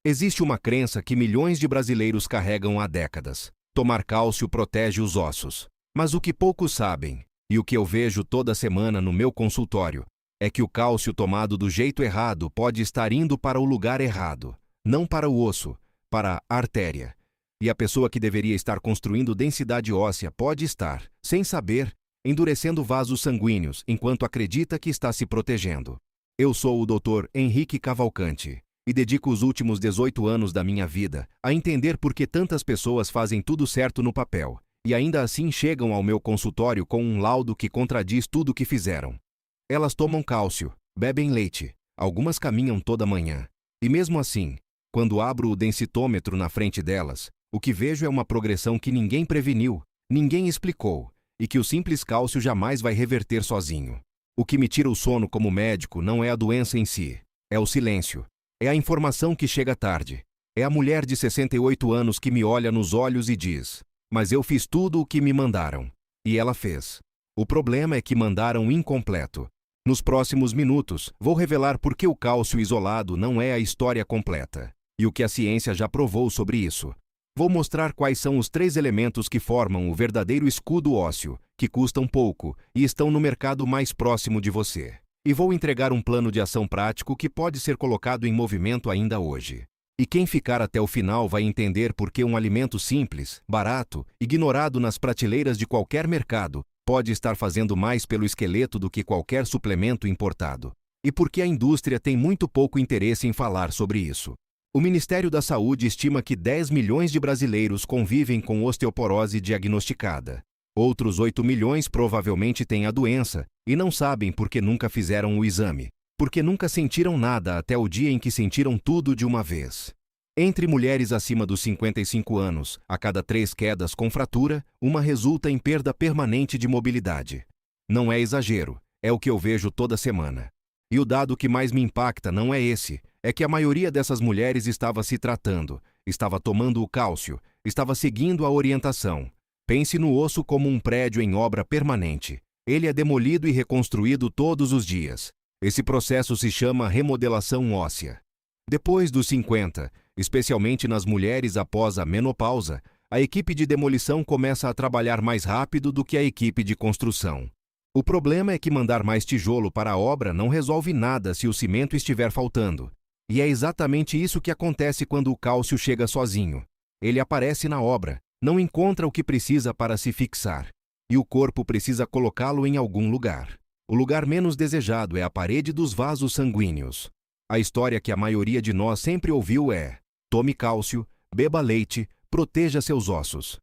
Existe uma crença que milhões de brasileiros carregam há décadas. Tomar cálcio protege os ossos. Mas o que poucos sabem, e o que eu vejo toda semana no meu consultório, é que o cálcio tomado do jeito errado pode estar indo para o lugar errado. Não para o osso, para a artéria. E a pessoa que deveria estar construindo densidade óssea pode estar, sem saber, endurecendo vasos sanguíneos enquanto acredita que está se protegendo. Eu sou o Dr. Henrique Cavalcante e dedico os últimos 18 anos da minha vida a entender por que tantas pessoas fazem tudo certo no papel e ainda assim chegam ao meu consultório com um laudo que contradiz tudo o que fizeram. Elas tomam cálcio, bebem leite, algumas caminham toda manhã. E mesmo assim, quando abro o densitômetro na frente delas, o que vejo é uma progressão que ninguém preveniu, ninguém explicou, e que o simples cálcio jamais vai reverter sozinho. O que me tira o sono como médico não é a doença em si, é o silêncio. É a informação que chega tarde. É a mulher de 68 anos que me olha nos olhos e diz: "Mas eu fiz tudo o que me mandaram." E ela fez. O problema é que mandaram incompleto. Nos próximos minutos, vou revelar por que o cálcio isolado não é a história completa, e o que a ciência já provou sobre isso. Vou mostrar quais são os 3 elementos que formam o verdadeiro escudo ósseo, que custam pouco e estão no mercado mais próximo de você. E vou entregar um plano de ação prático que pode ser colocado em movimento ainda hoje. E quem ficar até o final vai entender por que um alimento simples, barato, ignorado nas prateleiras de qualquer mercado, pode estar fazendo mais pelo esqueleto do que qualquer suplemento importado. E por que a indústria tem muito pouco interesse em falar sobre isso. O Ministério da Saúde estima que 10 milhões de brasileiros convivem com osteoporose diagnosticada. Outros 8 milhões provavelmente têm a doença e não sabem porque nunca fizeram o exame, porque nunca sentiram nada até o dia em que sentiram tudo de uma vez. Entre mulheres acima dos 55 anos, a cada 3 quedas com fratura, uma resulta em perda permanente de mobilidade. Não é exagero, é o que eu vejo toda semana. E o dado que mais me impacta não é esse, é que a maioria dessas mulheres estava se tratando, estava tomando o cálcio, estava seguindo a orientação. Pense no osso como um prédio em obra permanente. Ele é demolido e reconstruído todos os dias. Esse processo se chama remodelação óssea. Depois dos 50, especialmente nas mulheres após a menopausa, a equipe de demolição começa a trabalhar mais rápido do que a equipe de construção. O problema é que mandar mais tijolo para a obra não resolve nada se o cimento estiver faltando. E é exatamente isso que acontece quando o cálcio chega sozinho. Ele aparece na obra, não encontra o que precisa para se fixar. E o corpo precisa colocá-lo em algum lugar. O lugar menos desejado é a parede dos vasos sanguíneos. A história que a maioria de nós sempre ouviu é: tome cálcio, beba leite, proteja seus ossos.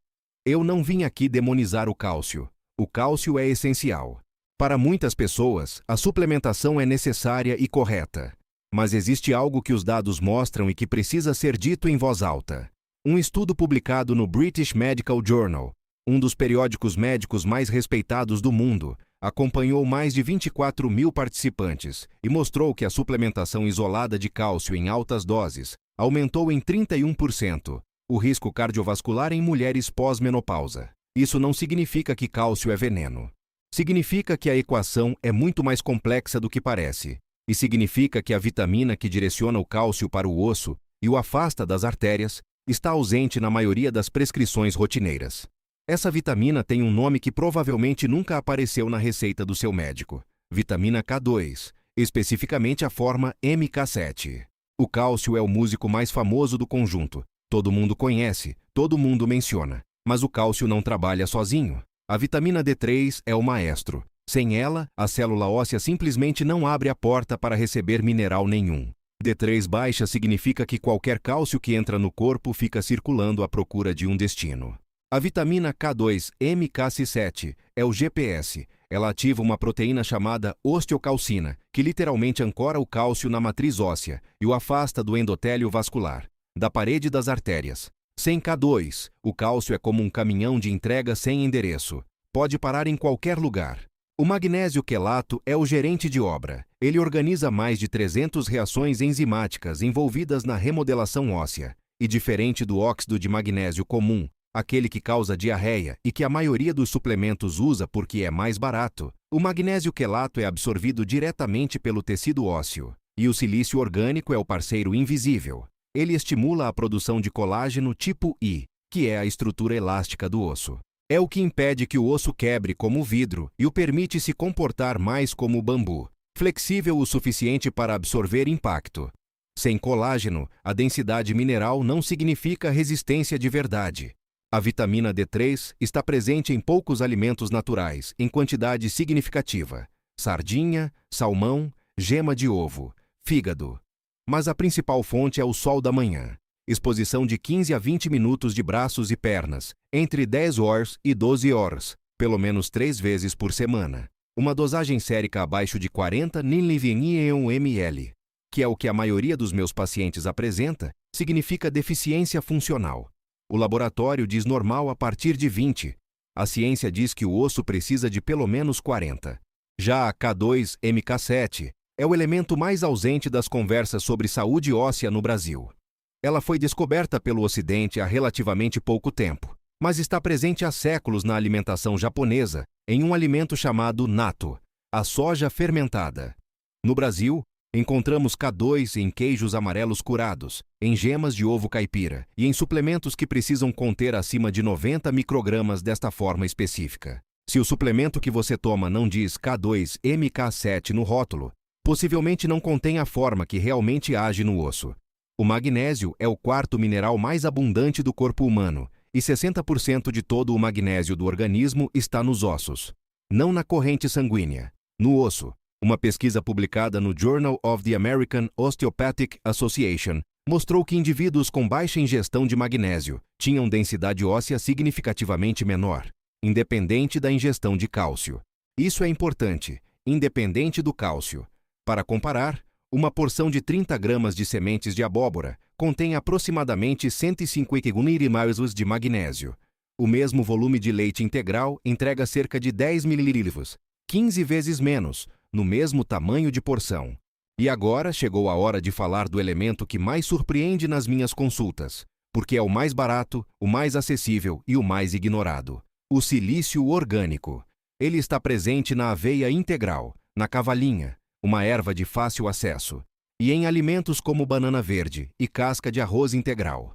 Eu não vim aqui demonizar o cálcio. O cálcio é essencial. Para muitas pessoas, a suplementação é necessária e correta. Mas existe algo que os dados mostram e que precisa ser dito em voz alta. Um estudo publicado no British Medical Journal, um dos periódicos médicos mais respeitados do mundo, acompanhou mais de 24 mil participantes e mostrou que a suplementação isolada de cálcio em altas doses aumentou em 31% o risco cardiovascular em mulheres pós-menopausa. Isso não significa que cálcio é veneno. Significa que a equação é muito mais complexa do que parece. E significa que a vitamina que direciona o cálcio para o osso e o afasta das artérias está ausente na maioria das prescrições rotineiras. Essa vitamina tem um nome que provavelmente nunca apareceu na receita do seu médico. Vitamina K2, especificamente a forma MK7. O cálcio é o músico mais famoso do conjunto. Todo mundo conhece, todo mundo menciona. Mas o cálcio não trabalha sozinho. A vitamina D3 é o maestro. Sem ela, a célula óssea simplesmente não abre a porta para receber mineral nenhum. D3 baixa significa que qualquer cálcio que entra no corpo fica circulando à procura de um destino. A vitamina K2 MKC7 é o GPS. Ela ativa uma proteína chamada osteocalcina, que literalmente ancora o cálcio na matriz óssea e o afasta do endotélio vascular, da parede das artérias. Sem K2, o cálcio é como um caminhão de entrega sem endereço. Pode parar em qualquer lugar. O magnésio quelato é o gerente de obra. Ele organiza mais de 300 reações enzimáticas envolvidas na remodelação óssea. E diferente do óxido de magnésio comum, aquele que causa diarreia e que a maioria dos suplementos usa porque é mais barato, o magnésio quelato é absorvido diretamente pelo tecido ósseo. E o silício orgânico é o parceiro invisível. Ele estimula a produção de colágeno tipo I, que é a estrutura elástica do osso. É o que impede que o osso quebre como vidro e o permite se comportar mais como bambu, flexível o suficiente para absorver impacto. Sem colágeno, a densidade mineral não significa resistência de verdade. A vitamina D3 está presente em poucos alimentos naturais, em quantidade significativa: sardinha, salmão, gema de ovo, fígado. Mas a principal fonte é o sol da manhã. Exposição de 15 a 20 minutos de braços e pernas, entre 10 horas e 12 horas, pelo menos 3 vezes por semana. Uma dosagem sérica abaixo de 40 ml, que é o que a maioria dos meus pacientes apresenta, significa deficiência funcional. O laboratório diz normal a partir de 20. A ciência diz que o osso precisa de pelo menos 40. Já a K2-MK7 é o elemento mais ausente das conversas sobre saúde óssea no Brasil. Ela foi descoberta pelo Ocidente há relativamente pouco tempo, mas está presente há séculos na alimentação japonesa, em um alimento chamado natto, a soja fermentada. No Brasil, encontramos K2 em queijos amarelos curados, em gemas de ovo caipira e em suplementos que precisam conter acima de 90 microgramas desta forma específica. Se o suplemento que você toma não diz K2-MK7 no rótulo, possivelmente não contém a forma que realmente age no osso. O magnésio é o quarto mineral mais abundante do corpo humano, e 60% de todo o magnésio do organismo está nos ossos, não na corrente sanguínea, no osso. Uma pesquisa publicada no Journal of the American Osteopathic Association mostrou que indivíduos com baixa ingestão de magnésio tinham densidade óssea significativamente menor, independente da ingestão de cálcio. Isso é importante, independente do cálcio. Para comparar, uma porção de 30 gramas de sementes de abóbora contém aproximadamente 150 ml de magnésio. O mesmo volume de leite integral entrega cerca de 10 ml, 15 vezes menos, no mesmo tamanho de porção. E agora chegou a hora de falar do elemento que mais surpreende nas minhas consultas, porque é o mais barato, o mais acessível e o mais ignorado: o silício orgânico. Ele está presente na aveia integral, na cavalinha, uma erva de fácil acesso, e em alimentos como banana verde e casca de arroz integral.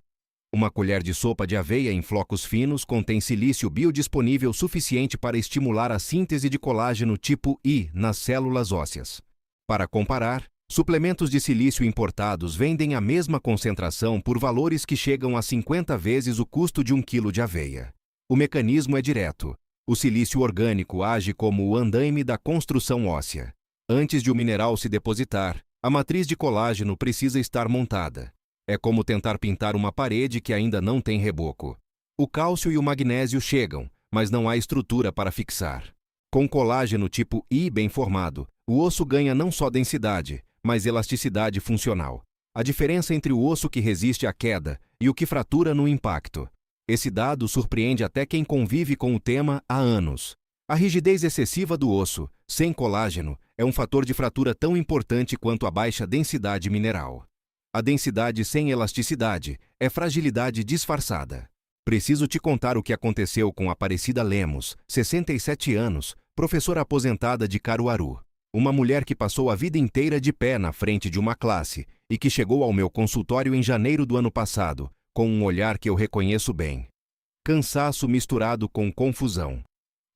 Uma colher de sopa de aveia em flocos finos contém silício biodisponível suficiente para estimular a síntese de colágeno tipo I nas células ósseas. Para comparar, suplementos de silício importados vendem a mesma concentração por valores que chegam a 50 vezes o custo de 1 quilo de aveia. O mecanismo é direto. O silício orgânico age como o andaime da construção óssea. Antes de o mineral se depositar, a matriz de colágeno precisa estar montada. É como tentar pintar uma parede que ainda não tem reboco. O cálcio e o magnésio chegam, mas não há estrutura para fixar. Com colágeno tipo I bem formado, o osso ganha não só densidade, mas elasticidade funcional. A diferença entre o osso que resiste à queda e o que fratura no impacto. Esse dado surpreende até quem convive com o tema há anos. A rigidez excessiva do osso, sem colágeno, é um fator de fratura tão importante quanto a baixa densidade mineral. A densidade sem elasticidade é fragilidade disfarçada. Preciso te contar o que aconteceu com Aparecida Lemos, 67 anos, professora aposentada de Caruaru. Uma mulher que passou a vida inteira de pé na frente de uma classe e que chegou ao meu consultório em janeiro do ano passado, com um olhar que eu reconheço bem. Cansaço misturado com confusão.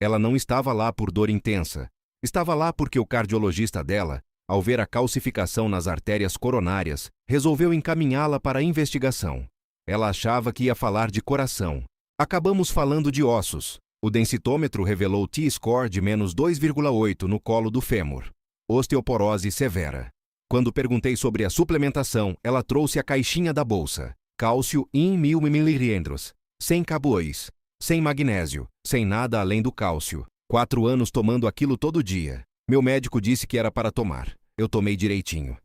Ela não estava lá por dor intensa. Estava lá porque o cardiologista dela, ao ver a calcificação nas artérias coronárias, resolveu encaminhá-la para a investigação. Ela achava que ia falar de coração. Acabamos falando de ossos. O densitômetro revelou T-score de menos 2,8 no colo do fêmur. Osteoporose severa. Quando perguntei sobre a suplementação, ela trouxe a caixinha da bolsa. Cálcio em 1000 ml. Sem K2. Sem magnésio. Sem nada além do cálcio. 4 anos tomando aquilo todo dia. Meu médico disse que era para tomar. Eu tomei direitinho.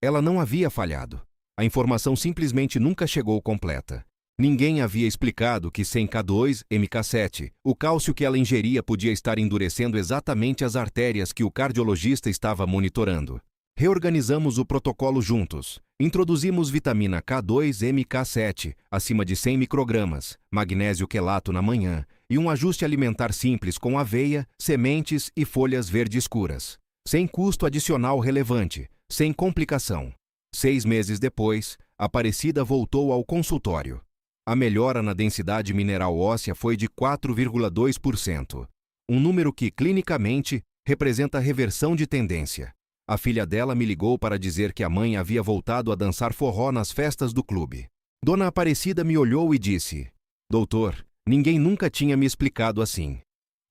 Ela não havia falhado. A informação simplesmente nunca chegou completa. Ninguém havia explicado que sem K2-MK7, o cálcio que ela ingeria podia estar endurecendo exatamente as artérias que o cardiologista estava monitorando. Reorganizamos o protocolo juntos. Introduzimos vitamina K2-MK7, acima de 100 microgramas, magnésio quelato na manhã e um ajuste alimentar simples com aveia, sementes e folhas verde escuras. Sem custo adicional relevante, sem complicação. 6 meses depois, Aparecida voltou ao consultório. A melhora na densidade mineral óssea foi de 4,2%, um número que, clinicamente, representa reversão de tendência. A filha dela me ligou para dizer que a mãe havia voltado a dançar forró nas festas do clube. Dona Aparecida me olhou e disse: "Doutor, ninguém nunca tinha me explicado assim."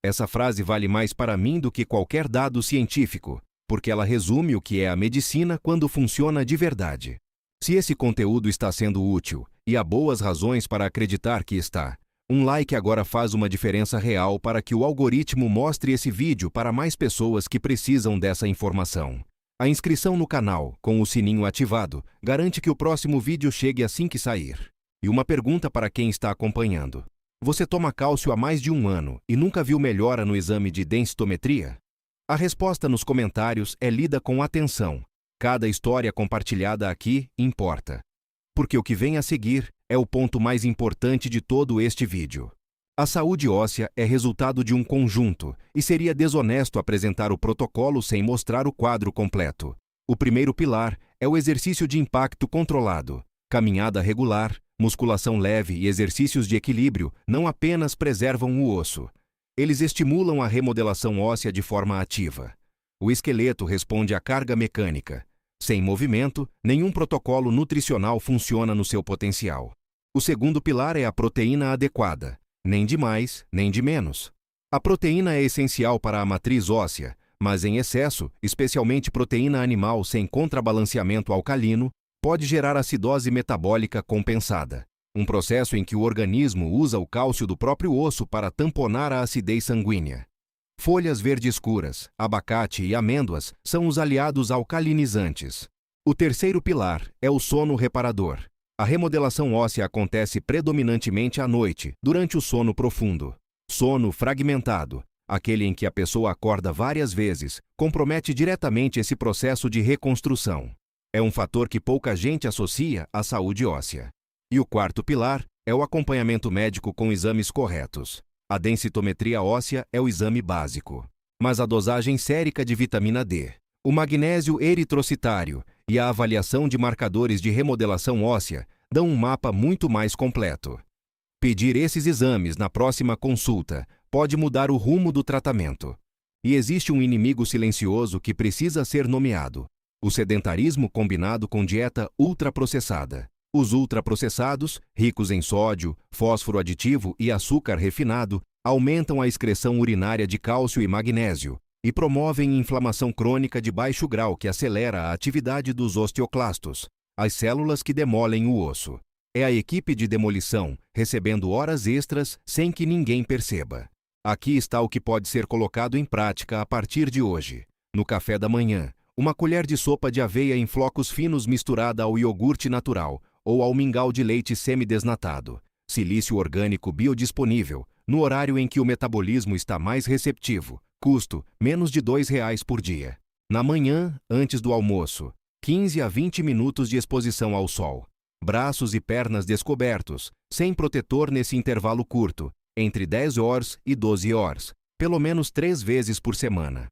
Essa frase vale mais para mim do que qualquer dado científico, porque ela resume o que é a medicina quando funciona de verdade. Se esse conteúdo está sendo útil, e há boas razões para acreditar que está, um like agora faz uma diferença real para que o algoritmo mostre esse vídeo para mais pessoas que precisam dessa informação. A inscrição no canal, com o sininho ativado, garante que o próximo vídeo chegue assim que sair. E uma pergunta para quem está acompanhando: você toma cálcio há mais de 1 ano e nunca viu melhora no exame de densitometria? A resposta nos comentários é lida com atenção. Cada história compartilhada aqui importa. Porque o que vem a seguir é o ponto mais importante de todo este vídeo. A saúde óssea é resultado de um conjunto, e seria desonesto apresentar o protocolo sem mostrar o quadro completo. O primeiro pilar é o exercício de impacto controlado. Caminhada regular, musculação leve e exercícios de equilíbrio não apenas preservam o osso. Eles estimulam a remodelação óssea de forma ativa. O esqueleto responde à carga mecânica. Sem movimento, nenhum protocolo nutricional funciona no seu potencial. O segundo pilar é a proteína adequada. Nem de mais, nem de menos. A proteína é essencial para a matriz óssea, mas em excesso, especialmente proteína animal sem contrabalanceamento alcalino, pode gerar acidose metabólica compensada, um processo em que o organismo usa o cálcio do próprio osso para tamponar a acidez sanguínea. Folhas verde escuras, abacate e amêndoas são os aliados alcalinizantes. O terceiro pilar é o sono reparador. A remodelação óssea acontece predominantemente à noite, durante o sono profundo. Sono fragmentado, aquele em que a pessoa acorda várias vezes, compromete diretamente esse processo de reconstrução. É um fator que pouca gente associa à saúde óssea. E o quarto pilar é o acompanhamento médico com exames corretos. A densitometria óssea é o exame básico. Mas a dosagem sérica de vitamina D, o magnésio eritrocitário e a avaliação de marcadores de remodelação óssea dão um mapa muito mais completo. Pedir esses exames na próxima consulta pode mudar o rumo do tratamento. E existe um inimigo silencioso que precisa ser nomeado: o sedentarismo combinado com dieta ultraprocessada. Os ultraprocessados, ricos em sódio, fósforo aditivo e açúcar refinado, aumentam a excreção urinária de cálcio e magnésio e promovem inflamação crônica de baixo grau que acelera a atividade dos osteoclastos, as células que demolem o osso. É a equipe de demolição, recebendo horas extras sem que ninguém perceba. Aqui está o que pode ser colocado em prática a partir de hoje. No café da manhã, uma colher de sopa de aveia em flocos finos misturada ao iogurte natural ou ao mingau de leite semidesnatado. Silício orgânico biodisponível, no horário em que o metabolismo está mais receptivo. Custo, menos de R$2 por dia. Na manhã, antes do almoço, 15 a 20 minutos de exposição ao sol. Braços e pernas descobertos, sem protetor nesse intervalo curto, entre 10 horas e 12 horas, pelo menos 3 vezes por semana.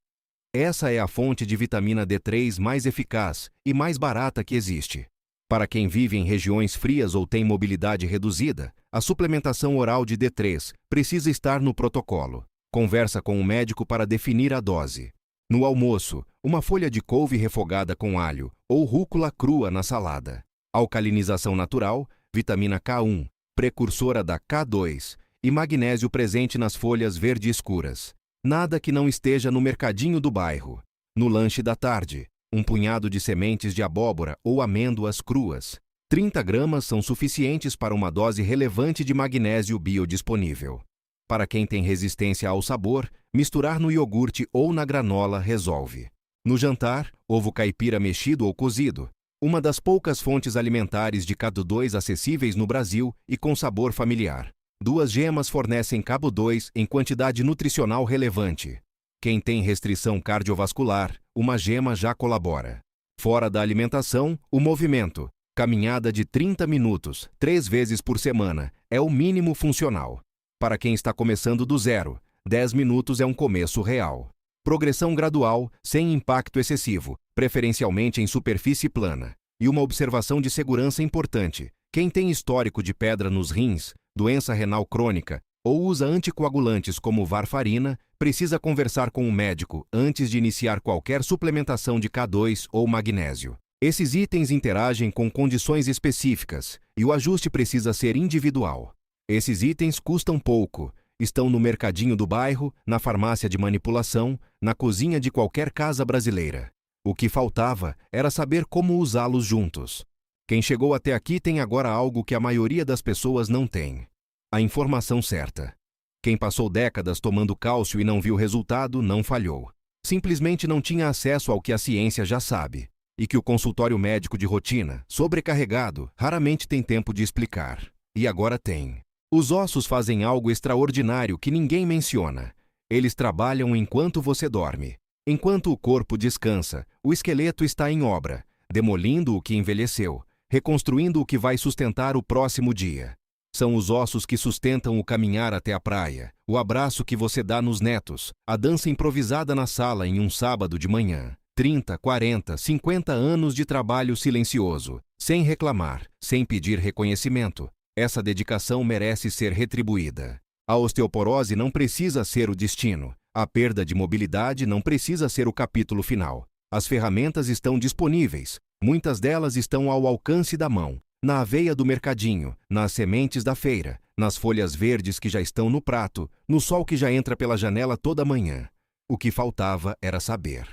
Essa é a fonte de vitamina D3 mais eficaz e mais barata que existe. Para quem vive em regiões frias ou tem mobilidade reduzida, a suplementação oral de D3 precisa estar no protocolo. Conversa com o médico para definir a dose. No almoço, uma folha de couve refogada com alho ou rúcula crua na salada. Alcalinização natural, vitamina K1, precursora da K2 e magnésio presente nas folhas verde escuras. Nada que não esteja no mercadinho do bairro. No lanche da tarde, um punhado de sementes de abóbora ou amêndoas cruas. 30 gramas são suficientes para uma dose relevante de magnésio biodisponível. Para quem tem resistência ao sabor, misturar no iogurte ou na granola resolve. No jantar, ovo caipira mexido ou cozido, uma das poucas fontes alimentares de K2 acessíveis no Brasil e com sabor familiar. 2 gemas fornecem K2 em quantidade nutricional relevante. Quem tem restrição cardiovascular, uma gema já colabora. Fora da alimentação, o movimento. Caminhada de 30 minutos, 3 vezes por semana, é o mínimo funcional. Para quem está começando do zero, 10 minutos é um começo real. Progressão gradual, sem impacto excessivo, preferencialmente em superfície plana. E uma observação de segurança importante: quem tem histórico de pedra nos rins, doença renal crônica ou usa anticoagulantes como varfarina, precisa conversar com um médico antes de iniciar qualquer suplementação de K2 ou magnésio. Esses itens interagem com condições específicas e o ajuste precisa ser individual. Esses itens custam pouco, estão no mercadinho do bairro, na farmácia de manipulação, na cozinha de qualquer casa brasileira. O que faltava era saber como usá-los juntos. Quem chegou até aqui tem agora algo que a maioria das pessoas não tem: a informação certa. Quem passou décadas tomando cálcio e não viu resultado, não falhou. Simplesmente não tinha acesso ao que a ciência já sabe, e que o consultório médico de rotina, sobrecarregado, raramente tem tempo de explicar. E agora tem. Os ossos fazem algo extraordinário que ninguém menciona. Eles trabalham enquanto você dorme. Enquanto o corpo descansa, o esqueleto está em obra, demolindo o que envelheceu, reconstruindo o que vai sustentar o próximo dia. São os ossos que sustentam o caminhar até a praia, o abraço que você dá nos netos, a dança improvisada na sala em um sábado de manhã. 30, 40, 50 anos de trabalho silencioso, sem reclamar, sem pedir reconhecimento. Essa dedicação merece ser retribuída. A osteoporose não precisa ser o destino. A perda de mobilidade não precisa ser o capítulo final. As ferramentas estão disponíveis. Muitas delas estão ao alcance da mão. Na aveia do mercadinho, nas sementes da feira, nas folhas verdes que já estão no prato, no sol que já entra pela janela toda manhã. O que faltava era saber.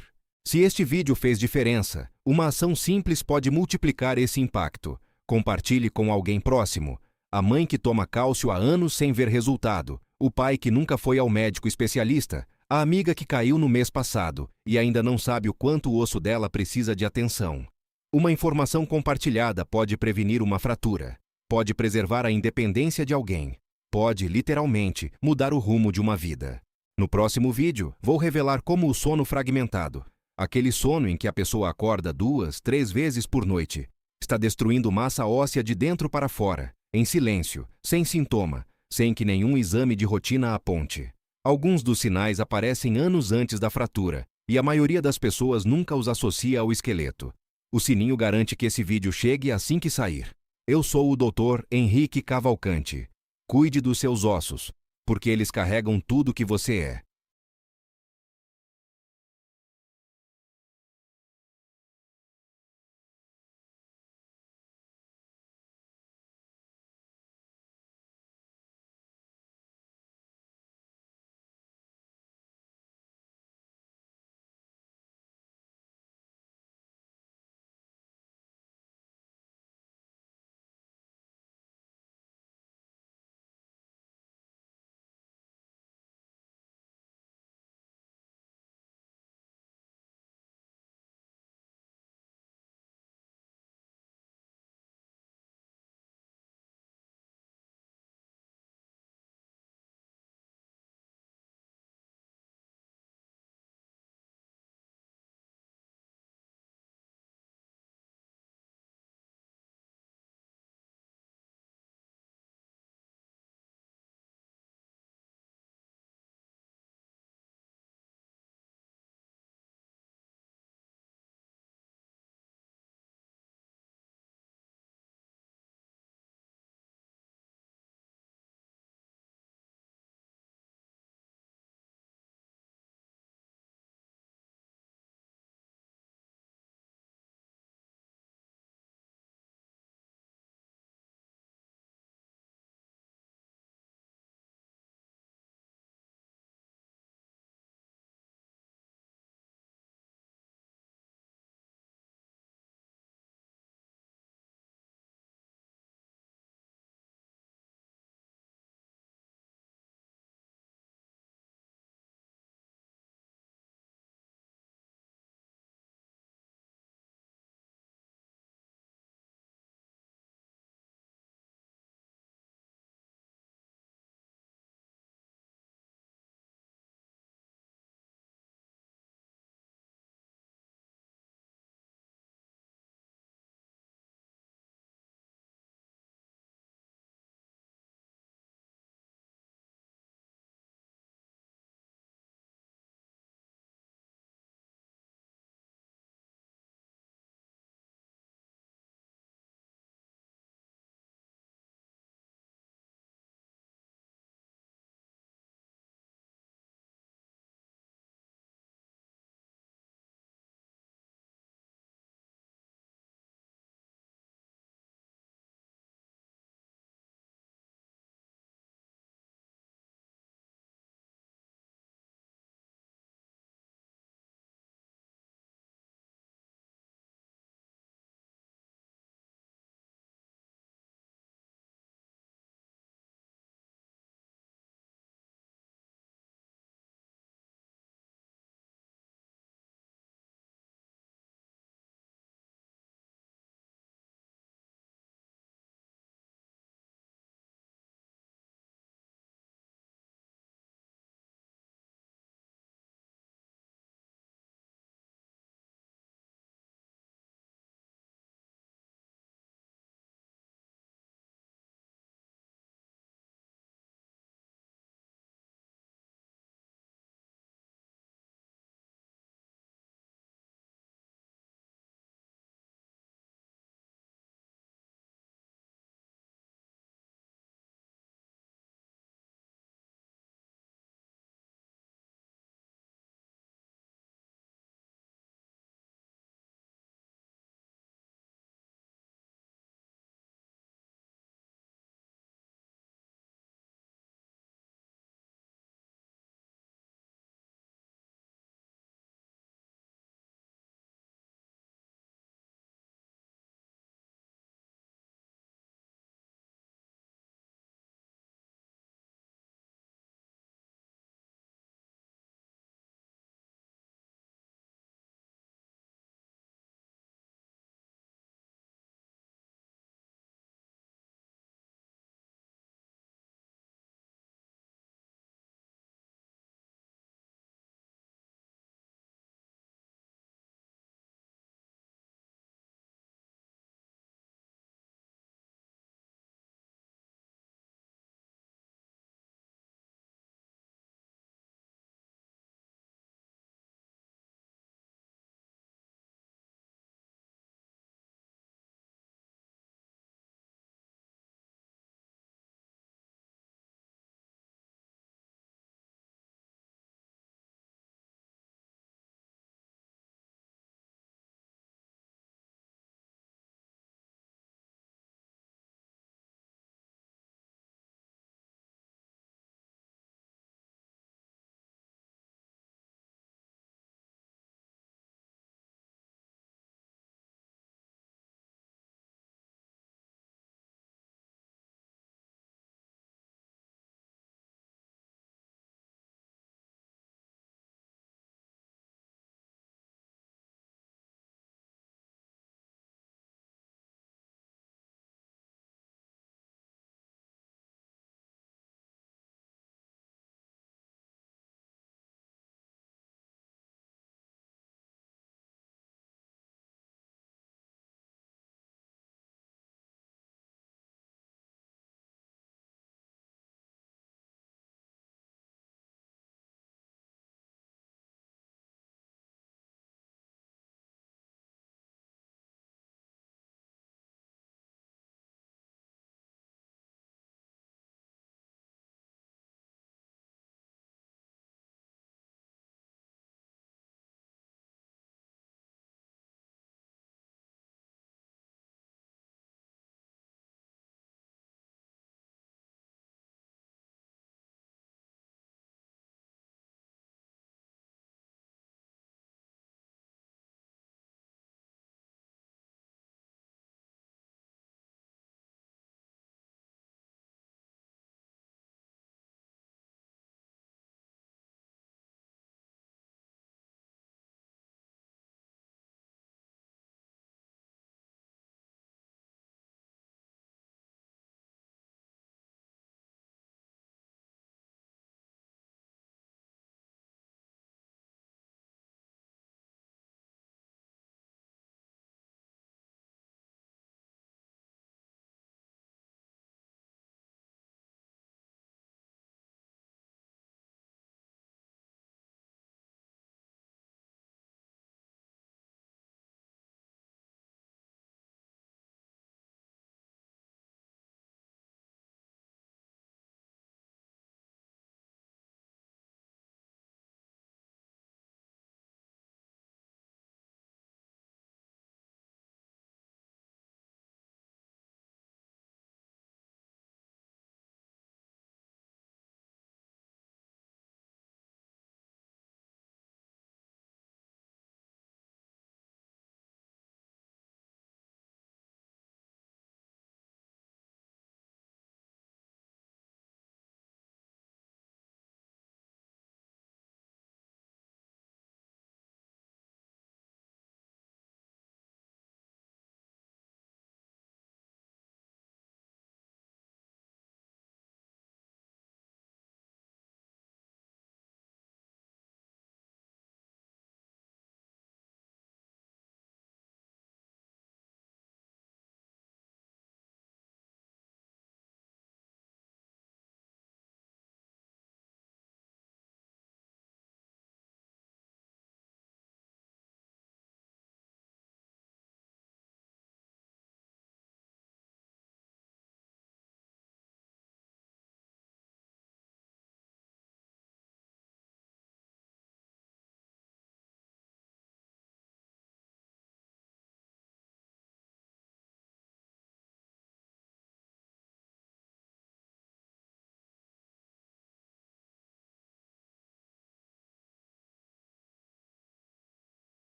Se este vídeo fez diferença, uma ação simples pode multiplicar esse impacto. Compartilhe com alguém próximo. A mãe que toma cálcio há anos sem ver resultado, o pai que nunca foi ao médico especialista, a amiga que caiu no mês passado e ainda não sabe o quanto o osso dela precisa de atenção. Uma informação compartilhada pode prevenir uma fratura, pode preservar a independência de alguém, pode, literalmente, mudar o rumo de uma vida. No próximo vídeo, vou revelar como o sono fragmentado, aquele sono em que a pessoa acorda 2, 3 vezes por noite, está destruindo massa óssea de dentro para fora, em silêncio, sem sintoma, sem que nenhum exame de rotina aponte. Alguns dos sinais aparecem anos antes da fratura, e a maioria das pessoas nunca os associa ao esqueleto. O sininho garante que esse vídeo chegue assim que sair. Eu sou o Dr. Henrique Cavalcante. Cuide dos seus ossos, porque eles carregam tudo que você é.